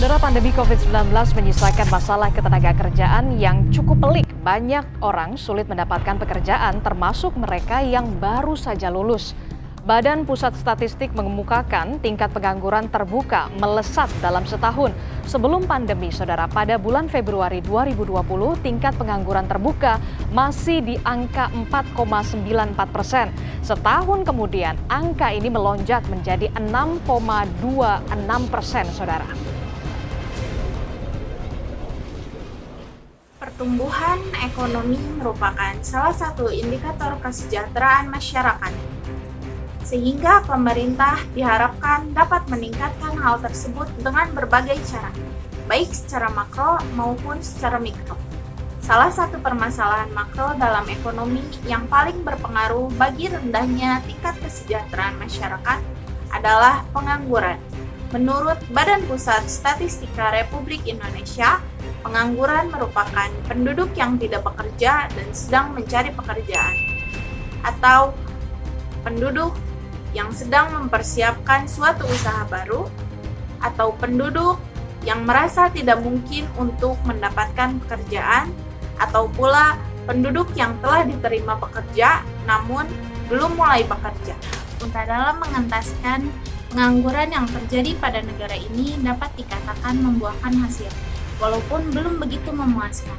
Saudara, pandemi COVID-19 menyisakan masalah ketenagakerjaan yang cukup pelik. Banyak orang sulit mendapatkan pekerjaan, termasuk mereka yang baru saja lulus. Badan Pusat Statistik mengemukakan tingkat pengangguran terbuka melesat dalam setahun. Sebelum pandemi, saudara, pada bulan Februari 2020, tingkat pengangguran terbuka masih di angka 4,94%. Setahun kemudian, angka ini melonjak menjadi 6,26%, saudara. Pertumbuhan ekonomi merupakan salah satu indikator kesejahteraan masyarakat, sehingga pemerintah diharapkan dapat meningkatkan hal tersebut dengan berbagai cara, baik secara makro maupun secara mikro. Salah satu permasalahan makro dalam ekonomi yang paling berpengaruh bagi rendahnya tingkat kesejahteraan masyarakat adalah pengangguran. Menurut Badan Pusat Statistika Republik Indonesia, pengangguran merupakan penduduk yang tidak bekerja dan sedang mencari pekerjaan, atau penduduk yang sedang mempersiapkan suatu usaha baru, atau penduduk yang merasa tidak mungkin untuk mendapatkan pekerjaan, atau pula penduduk yang telah diterima pekerja namun belum mulai bekerja. Untuk dalam mengentaskan pengangguran yang terjadi pada negara ini dapat dikatakan membuahkan hasil, walaupun belum begitu memuaskan.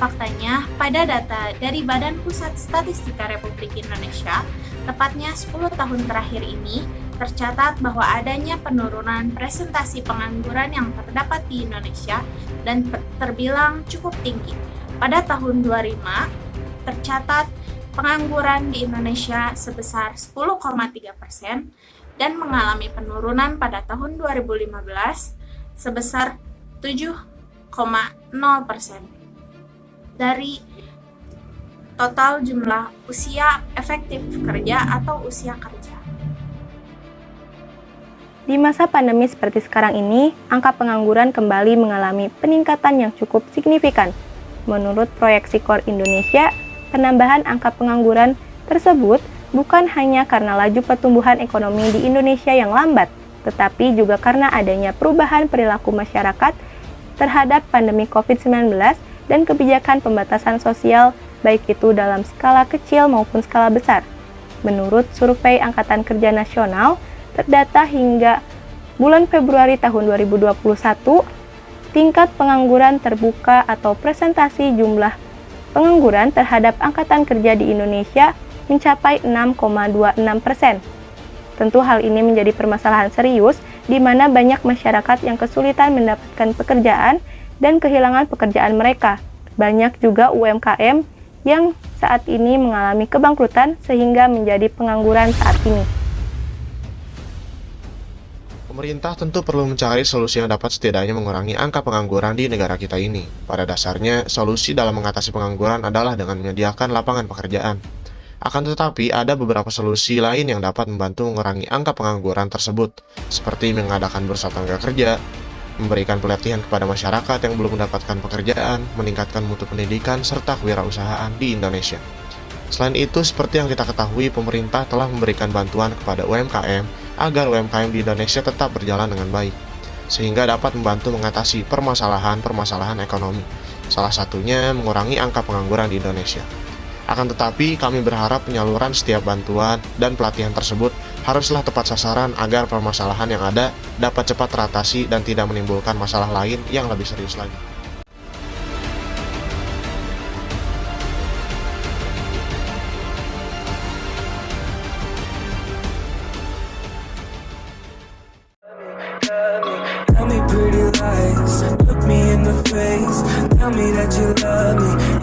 Faktanya, pada data dari Badan Pusat Statistika Republik Indonesia, tepatnya 10 tahun terakhir ini, tercatat bahwa adanya penurunan presentasi pengangguran yang terdapat di Indonesia dan terbilang cukup tinggi. Pada tahun 2005, tercatat pengangguran di Indonesia sebesar 10,3% dan mengalami penurunan pada tahun 2015 sebesar 7,0% dari total jumlah usia efektif kerja atau usia kerja. Di masa pandemi seperti sekarang ini, angka pengangguran kembali mengalami peningkatan yang cukup signifikan. Menurut proyeksi KOR Indonesia, penambahan angka pengangguran tersebut bukan hanya karena laju pertumbuhan ekonomi di Indonesia yang lambat, tetapi juga karena adanya perubahan perilaku masyarakat terhadap pandemi COVID-19 dan kebijakan pembatasan sosial, baik itu dalam skala kecil maupun skala besar. Menurut survei Angkatan Kerja Nasional, terdata hingga bulan Februari tahun 2021, tingkat pengangguran terbuka atau presentasi jumlah pengangguran terhadap Angkatan Kerja di Indonesia mencapai 6,26%. Tentu hal ini menjadi permasalahan serius di mana banyak masyarakat yang kesulitan mendapatkan pekerjaan dan kehilangan pekerjaan mereka. Banyak juga UMKM yang saat ini mengalami kebangkrutan sehingga menjadi pengangguran saat ini. Pemerintah tentu perlu mencari solusi yang dapat setidaknya mengurangi angka pengangguran di negara kita ini. Pada dasarnya, solusi dalam mengatasi pengangguran adalah dengan menyediakan lapangan pekerjaan. Akan tetapi, ada beberapa solusi lain yang dapat membantu mengurangi angka pengangguran tersebut, seperti mengadakan bursa tenaga kerja, memberikan pelatihan kepada masyarakat yang belum mendapatkan pekerjaan, meningkatkan mutu pendidikan, serta kewirausahaan di Indonesia. Selain itu, seperti yang kita ketahui, pemerintah telah memberikan bantuan kepada UMKM agar UMKM di Indonesia tetap berjalan dengan baik, sehingga dapat membantu mengatasi permasalahan-permasalahan ekonomi, salah satunya mengurangi angka pengangguran di Indonesia. Akan tetapi, kami berharap penyaluran setiap bantuan dan pelatihan tersebut haruslah tepat sasaran agar permasalahan yang ada dapat cepat teratasi dan tidak menimbulkan masalah lain yang lebih serius lagi. Tell me pretty lies, look me in the face, tell me that you love me.